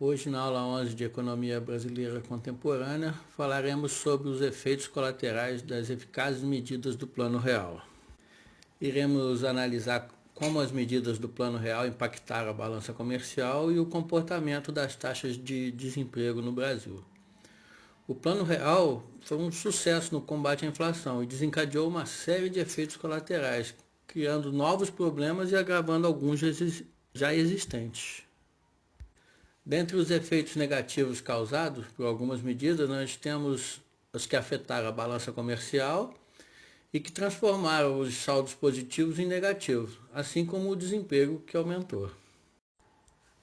Hoje, na aula 11 de Economia Brasileira Contemporânea, falaremos sobre os efeitos colaterais das eficazes medidas do Plano Real. Iremos analisar como as medidas do Plano Real impactaram a balança comercial e o comportamento das taxas de desemprego no Brasil. O Plano Real foi um sucesso no combate à inflação e desencadeou uma série de efeitos colaterais, criando novos problemas e agravando alguns já existentes. Dentre os efeitos negativos causados por algumas medidas, nós temos os que afetaram a balança comercial e que transformaram os saldos positivos em negativos, assim como o desemprego que aumentou.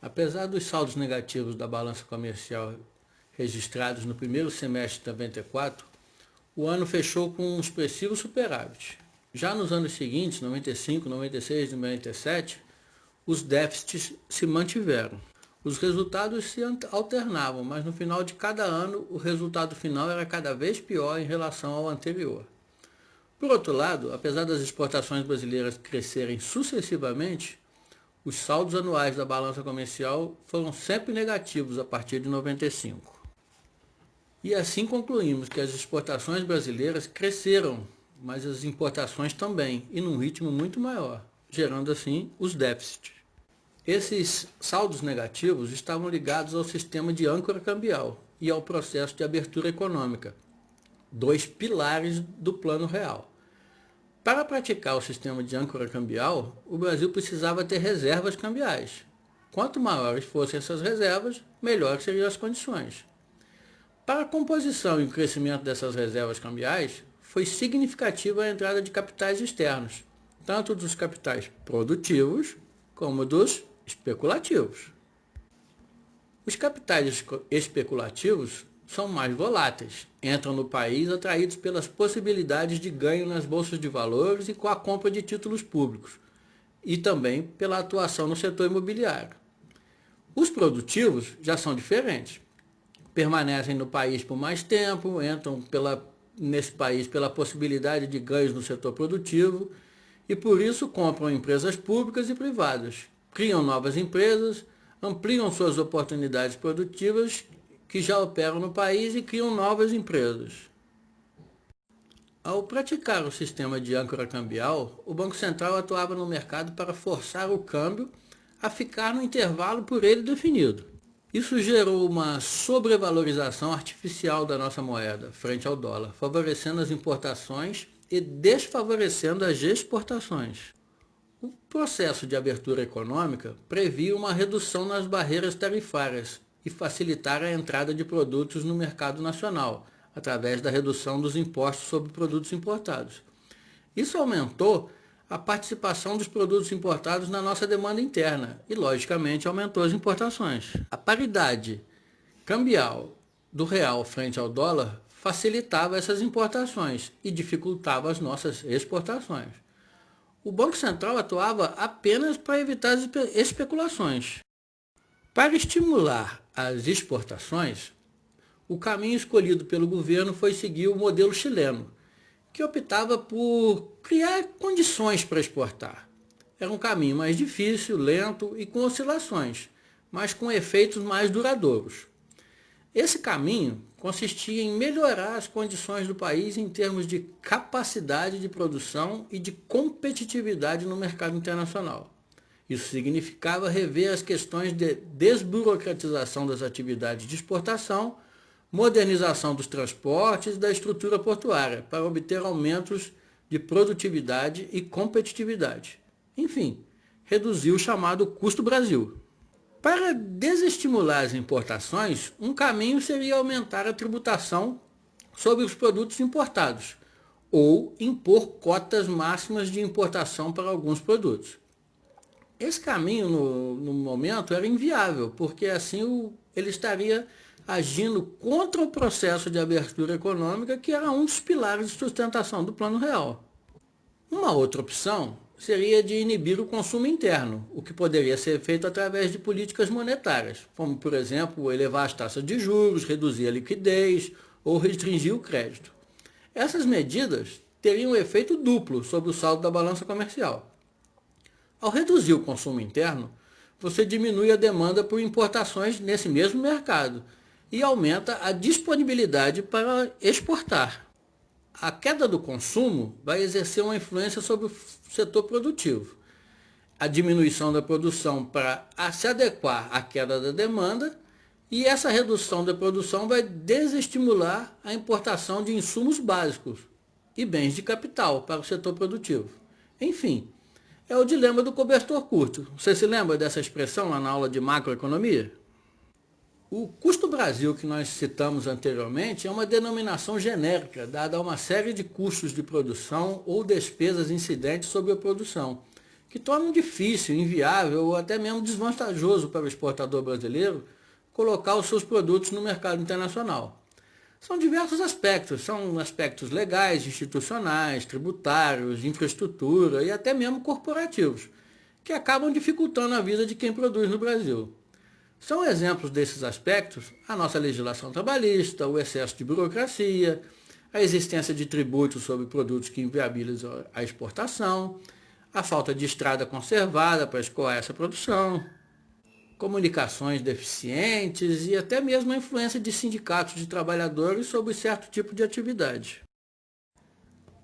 Apesar dos saldos negativos da balança comercial registrados no primeiro semestre de 94, o ano fechou com um expressivo superávit. Já nos anos seguintes, 95, 96 e 97, os déficits se mantiveram. Os resultados se alternavam, mas no final de cada ano o resultado final era cada vez pior em relação ao anterior. Por outro lado, apesar das exportações brasileiras crescerem sucessivamente, os saldos anuais da balança comercial foram sempre negativos a partir de 95. E assim concluímos que as exportações brasileiras cresceram, mas as importações também, e num ritmo muito maior, gerando assim os déficits. Esses saldos negativos estavam ligados ao sistema de âncora cambial e ao processo de abertura econômica, dois pilares do Plano Real. Para praticar o sistema de âncora cambial, o Brasil precisava ter reservas cambiais. Quanto maiores fossem essas reservas, melhores seriam as condições. Para a composição e o crescimento dessas reservas cambiais, foi significativa a entrada de capitais externos, tanto dos capitais produtivos como dos especulativos. Os capitais especulativos são mais voláteis, entram no país atraídos pelas possibilidades de ganho nas bolsas de valores e com a compra de títulos públicos, e também pela atuação no setor imobiliário. Os produtivos já são diferentes. Permanecem no país por mais tempo, entram nesse país pela possibilidade de ganhos no setor produtivo e por isso compram empresas públicas e privadas, criam novas empresas, ampliam suas oportunidades produtivas que já operam no país e criam novas empresas. Ao praticar o sistema de âncora cambial, o Banco Central atuava no mercado para forçar o câmbio a ficar no intervalo por ele definido. Isso gerou uma sobrevalorização artificial da nossa moeda frente ao dólar, favorecendo as importações e desfavorecendo as exportações. O processo de abertura econômica previa uma redução nas barreiras tarifárias e facilitar a entrada de produtos no mercado nacional, através da redução dos impostos sobre produtos importados. Isso aumentou a participação dos produtos importados na nossa demanda interna e, logicamente, aumentou as importações. A paridade cambial do real frente ao dólar facilitava essas importações e dificultava as nossas exportações. O Banco Central atuava apenas para evitar as especulações. Para estimular as exportações, o caminho escolhido pelo governo foi seguir o modelo chileno, que optava por criar condições para exportar. Era um caminho mais difícil, lento e com oscilações, mas com efeitos mais duradouros. Esse caminho consistia em melhorar as condições do país em termos de capacidade de produção e de competitividade no mercado internacional. Isso significava rever as questões de desburocratização das atividades de exportação, modernização dos transportes e da estrutura portuária, para obter aumentos de produtividade e competitividade. Enfim, reduzir o chamado custo Brasil. Para desestimular as importações, um caminho seria aumentar a tributação sobre os produtos importados, ou impor cotas máximas de importação para alguns produtos. Esse caminho, no momento, era inviável, porque assim ele estaria agindo contra o processo de abertura econômica, que era um dos pilares de sustentação do Plano Real. Uma outra opção seria de inibir o consumo interno, o que poderia ser feito através de políticas monetárias, como, por exemplo, elevar as taxas de juros, reduzir a liquidez ou restringir o crédito. Essas medidas teriam um efeito duplo sobre o saldo da balança comercial. Ao reduzir o consumo interno, você diminui a demanda por importações nesse mesmo mercado e aumenta a disponibilidade para exportar. A queda do consumo vai exercer uma influência sobre o setor produtivo. A diminuição da produção para se adequar à queda da demanda, e essa redução da produção vai desestimular a importação de insumos básicos e bens de capital para o setor produtivo. Enfim, é o dilema do cobertor curto. Você se lembra dessa expressão lá na aula de macroeconomia? O custo Brasil que nós citamos anteriormente é uma denominação genérica dada a uma série de custos de produção ou despesas incidentes sobre a produção, que tornam difícil, inviável ou até mesmo desvantajoso para o exportador brasileiro colocar os seus produtos no mercado internacional. São diversos aspectos, são aspectos legais, institucionais, tributários, de infraestrutura e até mesmo corporativos, que acabam dificultando a vida de quem produz no Brasil. São exemplos desses aspectos a nossa legislação trabalhista, o excesso de burocracia, a existência de tributos sobre produtos que inviabilizam a exportação, a falta de estrada conservada para escoar essa produção, comunicações deficientes e até mesmo a influência de sindicatos de trabalhadores sobre certo tipo de atividade.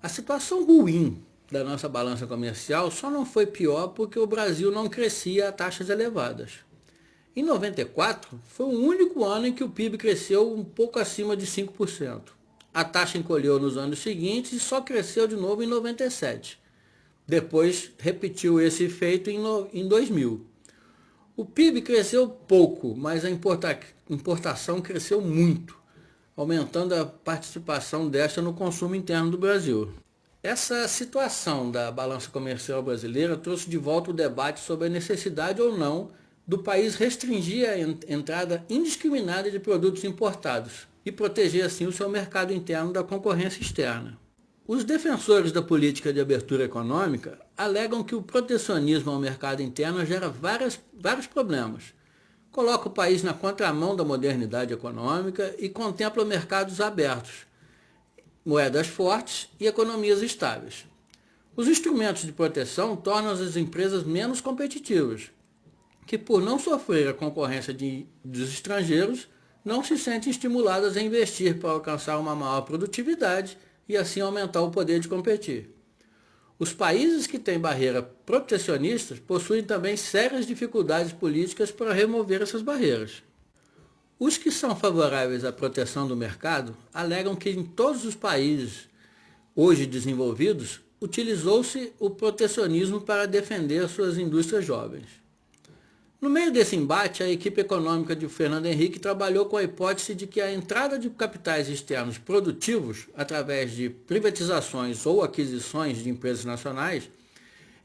A situação ruim da nossa balança comercial só não foi pior porque o Brasil não crescia a taxas elevadas. Em 94, foi o único ano em que o PIB cresceu um pouco acima de 5%. A taxa encolheu nos anos seguintes e só cresceu de novo em 97. Depois repetiu esse efeito em 2000. O PIB cresceu pouco, mas a importação cresceu muito, aumentando a participação desta no consumo interno do Brasil. Essa situação da balança comercial brasileira trouxe de volta o debate sobre a necessidade ou não do país restringir a entrada indiscriminada de produtos importados e proteger assim o seu mercado interno da concorrência externa. Os defensores da política de abertura econômica alegam que o protecionismo ao mercado interno gera vários problemas. Coloca o país na contramão da modernidade econômica e contempla mercados abertos, moedas fortes e economias estáveis. Os instrumentos de proteção tornam as empresas menos competitivas, que por não sofrer a concorrência dos estrangeiros, não se sentem estimuladas a investir para alcançar uma maior produtividade e assim aumentar o poder de competir. Os países que têm barreiras protecionistas possuem também sérias dificuldades políticas para remover essas barreiras. Os que são favoráveis à proteção do mercado alegam que em todos os países hoje desenvolvidos, utilizou-se o protecionismo para defender suas indústrias jovens. No meio desse embate, a equipe econômica de Fernando Henrique trabalhou com a hipótese de que a entrada de capitais externos produtivos, através de privatizações ou aquisições de empresas nacionais,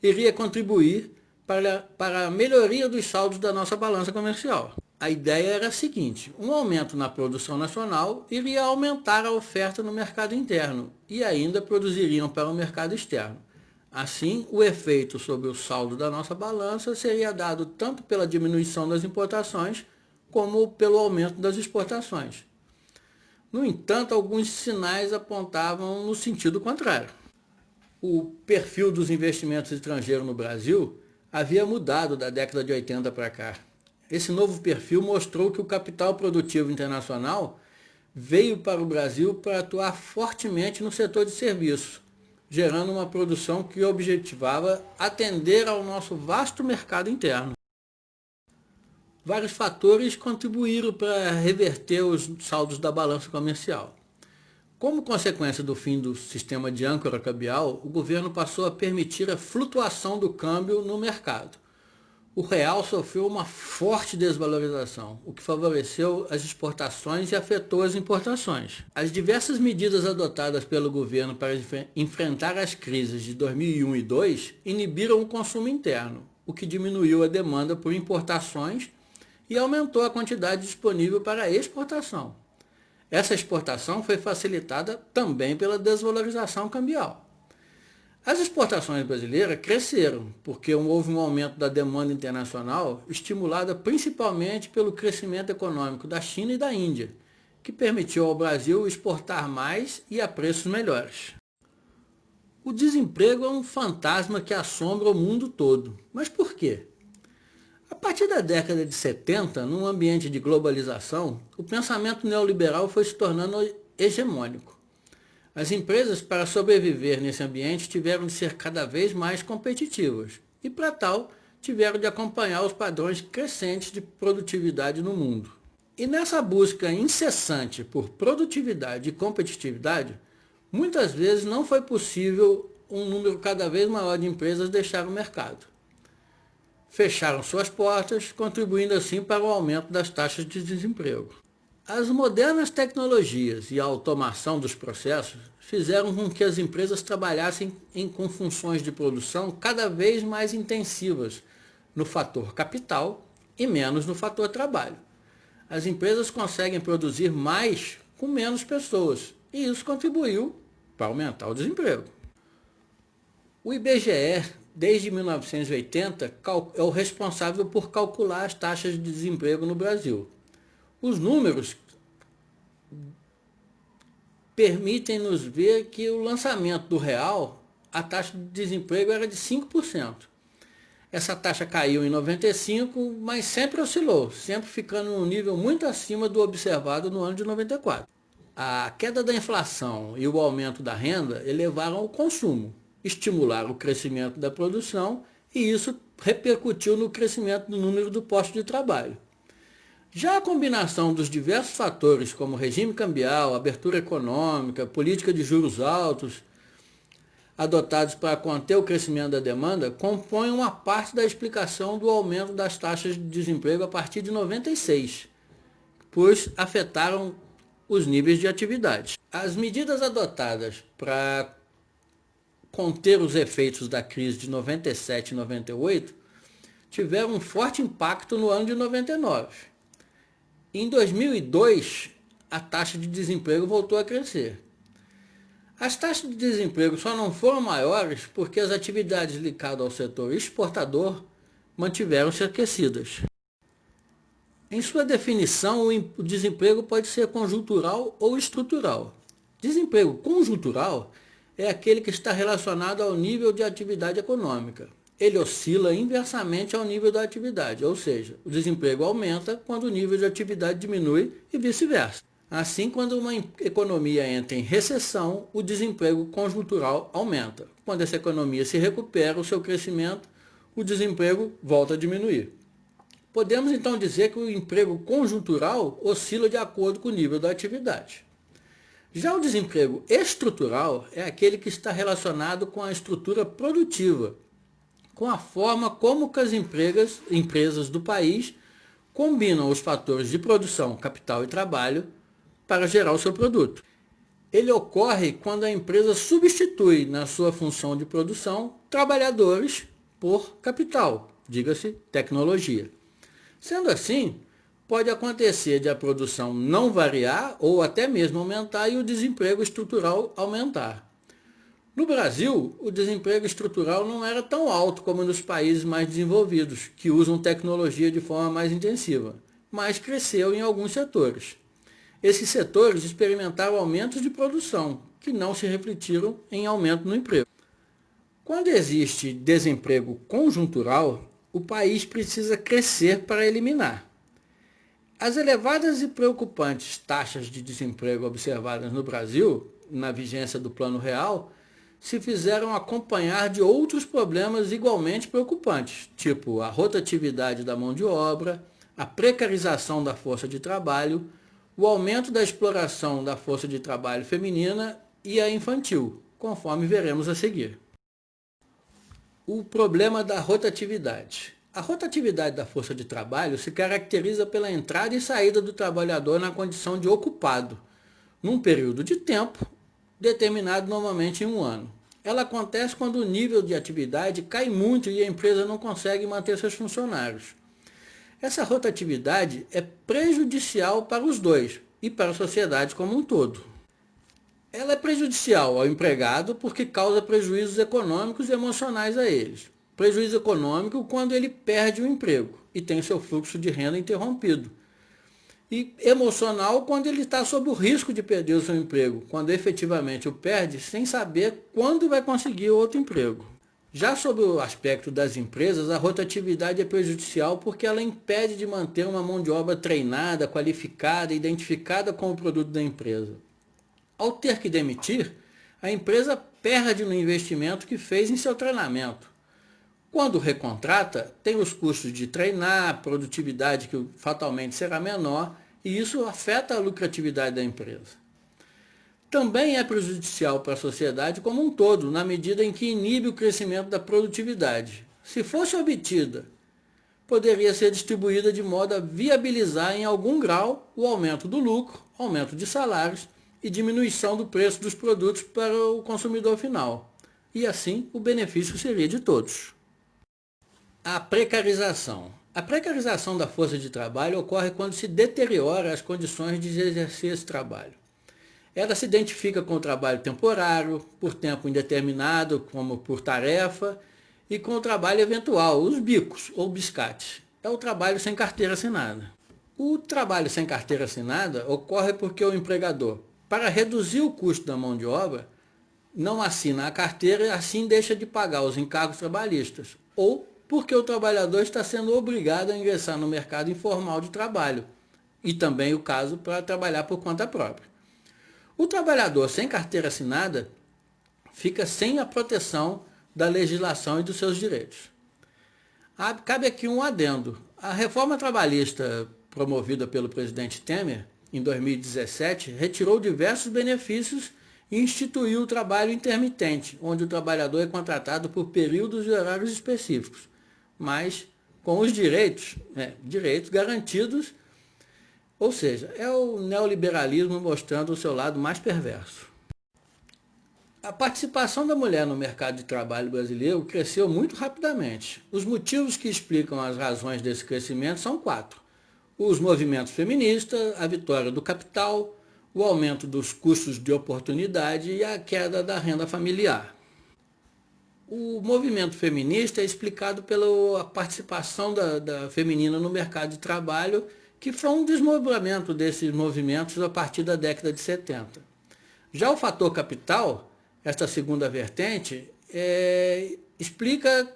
iria contribuir para a melhoria dos saldos da nossa balança comercial. A ideia era a seguinte: um aumento na produção nacional iria aumentar a oferta no mercado interno e ainda produziriam para o mercado externo. Assim, o efeito sobre o saldo da nossa balança seria dado tanto pela diminuição das importações, como pelo aumento das exportações. No entanto, alguns sinais apontavam no sentido contrário. O perfil dos investimentos estrangeiros no Brasil havia mudado da década de 80 para cá. Esse novo perfil mostrou que o capital produtivo internacional veio para o Brasil para atuar fortemente no setor de serviços, gerando uma produção que objetivava atender ao nosso vasto mercado interno. Vários fatores contribuíram para reverter os saldos da balança comercial. Como consequência do fim do sistema de âncora cambial, o governo passou a permitir a flutuação do câmbio no mercado. O real sofreu uma forte desvalorização, o que favoreceu as exportações e afetou as importações. As diversas medidas adotadas pelo governo para enfrentar as crises de 2001 e 2002 inibiram o consumo interno, o que diminuiu a demanda por importações e aumentou a quantidade disponível para a exportação. Essa exportação foi facilitada também pela desvalorização cambial. As exportações brasileiras cresceram, porque houve um aumento da demanda internacional, estimulada principalmente pelo crescimento econômico da China e da Índia, que permitiu ao Brasil exportar mais e a preços melhores. O desemprego é um fantasma que assombra o mundo todo. Mas por quê? A partir da década de 70, num ambiente de globalização, o pensamento neoliberal foi se tornando hegemônico. As empresas, para sobreviver nesse ambiente, tiveram de ser cada vez mais competitivas e, para tal, tiveram de acompanhar os padrões crescentes de produtividade no mundo. E nessa busca incessante por produtividade e competitividade, muitas vezes não foi possível um número cada vez maior de empresas deixar o mercado. Fecharam suas portas, contribuindo assim para o aumento das taxas de desemprego. As modernas tecnologias e a automação dos processos fizeram com que as empresas trabalhassem com funções de produção cada vez mais intensivas no fator capital e menos no fator trabalho. As empresas conseguem produzir mais com menos pessoas e isso contribuiu para aumentar o desemprego. O IBGE, desde 1980, é o responsável por calcular as taxas de desemprego no Brasil. Os números permitem-nos ver que o lançamento do real, a taxa de desemprego era de 5%. Essa taxa caiu em 95, mas sempre oscilou, sempre ficando num nível muito acima do observado no ano de 94. A queda da inflação e o aumento da renda elevaram o consumo, estimularam o crescimento da produção e isso repercutiu no crescimento do número do posto de trabalho. Já a combinação dos diversos fatores, como regime cambial, abertura econômica, política de juros altos, adotados para conter o crescimento da demanda, compõem uma parte da explicação do aumento das taxas de desemprego a partir de 96, pois afetaram os níveis de atividade. As medidas adotadas para conter os efeitos da crise de 97 e 98 tiveram um forte impacto no ano de 99. Em 2002, a taxa de desemprego voltou a crescer. As taxas de desemprego só não foram maiores porque as atividades ligadas ao setor exportador mantiveram-se aquecidas. Em sua definição, o desemprego pode ser conjuntural ou estrutural. Desemprego conjuntural é aquele que está relacionado ao nível de atividade econômica. Ele oscila inversamente ao nível da atividade, ou seja, o desemprego aumenta quando o nível de atividade diminui e vice-versa. Assim, quando uma economia entra em recessão, o desemprego conjuntural aumenta. Quando essa economia se recupera o seu crescimento, o desemprego volta a diminuir. Podemos então dizer que o emprego conjuntural oscila de acordo com o nível da atividade. Já o desemprego estrutural é aquele que está relacionado com a estrutura produtiva, com a forma como as empresas do país combinam os fatores de produção, capital e trabalho para gerar o seu produto. Ele ocorre quando a empresa substitui na sua função de produção trabalhadores por capital, diga-se tecnologia. Sendo assim, pode acontecer de a produção não variar ou até mesmo aumentar e o desemprego estrutural aumentar. No Brasil, o desemprego estrutural não era tão alto como nos países mais desenvolvidos, que usam tecnologia de forma mais intensiva, mas cresceu em alguns setores. Esses setores experimentaram aumentos de produção, que não se refletiram em aumento no emprego. Quando existe desemprego conjuntural, o país precisa crescer para eliminar. As elevadas e preocupantes taxas de desemprego observadas no Brasil, na vigência do Plano Real, se fizeram acompanhar de outros problemas igualmente preocupantes, tipo a rotatividade da mão de obra, a precarização da força de trabalho, o aumento da exploração da força de trabalho feminina e a infantil, conforme veremos a seguir. O problema da rotatividade. A rotatividade da força de trabalho se caracteriza pela entrada e saída do trabalhador na condição de ocupado, num período de tempo determinado normalmente em um ano. Ela acontece quando o nível de atividade cai muito e a empresa não consegue manter seus funcionários. Essa rotatividade é prejudicial para os dois e para a sociedade como um todo. Ela é prejudicial ao empregado porque causa prejuízos econômicos e emocionais a eles. Prejuízo econômico quando ele perde o emprego e tem seu fluxo de renda interrompido. E emocional quando ele está sob o risco de perder o seu emprego, quando efetivamente o perde sem saber quando vai conseguir outro emprego. Já sob o aspecto das empresas, a rotatividade é prejudicial porque ela impede de manter uma mão de obra treinada, qualificada, identificada com o produto da empresa. Ao ter que demitir, a empresa perde no investimento que fez em seu treinamento. Quando recontrata, tem os custos de treinar, produtividade que fatalmente será menor, e isso afeta a lucratividade da empresa. Também é prejudicial para a sociedade como um todo, na medida em que inibe o crescimento da produtividade. Se fosse obtida, poderia ser distribuída de modo a viabilizar em algum grau o aumento do lucro, aumento de salários e diminuição do preço dos produtos para o consumidor final. E assim o benefício seria de todos. A precarização. A precarização da força de trabalho ocorre quando se deteriora as condições de exercer esse trabalho. Ela se identifica com o trabalho temporário, por tempo indeterminado, como por tarefa, e com o trabalho eventual, os bicos ou biscates. É o trabalho sem carteira assinada. O trabalho sem carteira assinada ocorre porque o empregador, para reduzir o custo da mão de obra, não assina a carteira e assim deixa de pagar os encargos trabalhistas, ou porque o trabalhador está sendo obrigado a ingressar no mercado informal de trabalho, e também o caso para trabalhar por conta própria. O trabalhador sem carteira assinada fica sem a proteção da legislação e dos seus direitos. Cabe aqui um adendo. A reforma trabalhista promovida pelo presidente Temer, em 2017, retirou diversos benefícios e instituiu o trabalho intermitente, onde o trabalhador é contratado por períodos e horários específicos, mas com os direitos garantidos. Ou seja, é o neoliberalismo mostrando o seu lado mais perverso. A participação da mulher no mercado de trabalho brasileiro cresceu muito rapidamente. Os motivos que explicam as razões desse crescimento são 4. Os movimentos feministas, a vitória do capital, o aumento dos custos de oportunidade e a queda da renda familiar. O movimento feminista é explicado pela participação da feminina no mercado de trabalho, que foi um desmembramento desses movimentos a partir da década de 70. Já o fator capital, esta segunda vertente, explica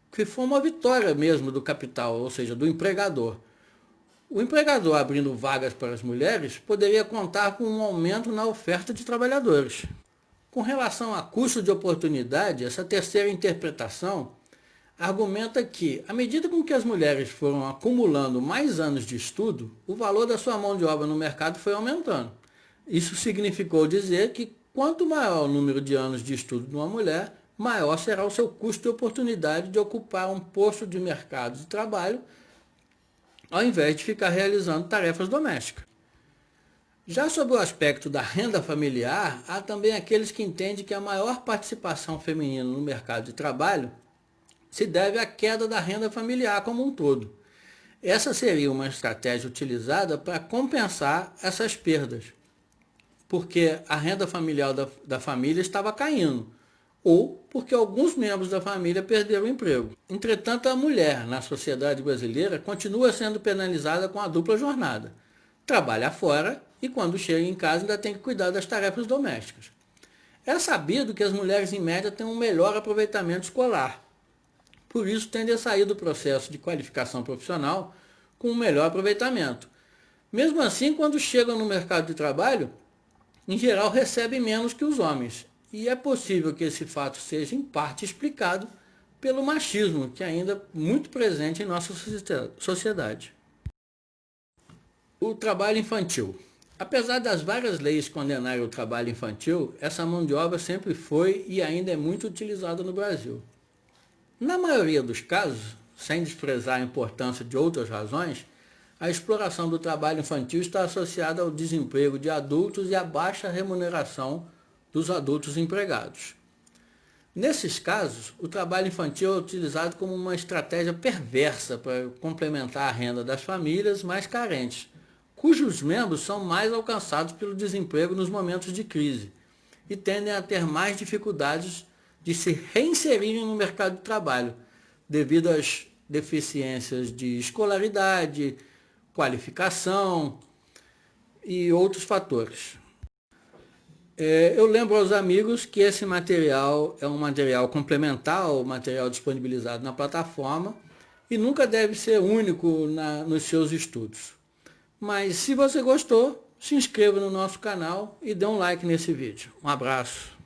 que foi uma vitória mesmo do capital, ou seja, do empregador. O empregador, abrindo vagas para as mulheres, poderia contar com um aumento na oferta de trabalhadores. Com relação a custo de oportunidade, essa terceira interpretação argumenta que, à medida com que as mulheres foram acumulando mais anos de estudo, o valor da sua mão de obra no mercado foi aumentando. Isso significou dizer que quanto maior o número de anos de estudo de uma mulher, maior será o seu custo de oportunidade de ocupar um posto de mercado de trabalho, ao invés de ficar realizando tarefas domésticas. Já sob o aspecto da renda familiar, há também aqueles que entendem que a maior participação feminina no mercado de trabalho se deve à queda da renda familiar como um todo. Essa seria uma estratégia utilizada para compensar essas perdas, porque a renda familiar da família estava caindo, ou porque alguns membros da família perderam o emprego. Entretanto, a mulher, na sociedade brasileira, continua sendo penalizada com a dupla jornada. Trabalha fora e, quando chega em casa, ainda tem que cuidar das tarefas domésticas. É sabido que as mulheres, em média, têm um melhor aproveitamento escolar. Por isso, tendem a sair do processo de qualificação profissional com um melhor aproveitamento. Mesmo assim, quando chegam no mercado de trabalho, em geral recebem menos que os homens. E é possível que esse fato seja, em parte, explicado pelo machismo, que é ainda muito presente em nossa sociedade. O trabalho infantil. Apesar das várias leis condenarem o trabalho infantil, essa mão de obra sempre foi e ainda é muito utilizada no Brasil. Na maioria dos casos, sem desprezar a importância de outras razões, a exploração do trabalho infantil está associada ao desemprego de adultos e à baixa remuneração dos adultos empregados. Nesses casos, o trabalho infantil é utilizado como uma estratégia perversa para complementar a renda das famílias mais carentes, cujos membros são mais alcançados pelo desemprego nos momentos de crise e tendem a ter mais dificuldades de se reinserirem no mercado de trabalho, devido às deficiências de escolaridade, qualificação e outros fatores. Eu lembro aos amigos que esse material é um material complementar ao material disponibilizado na plataforma e nunca deve ser único nos seus estudos. Mas se você gostou, se inscreva no nosso canal e dê um like nesse vídeo. Um abraço.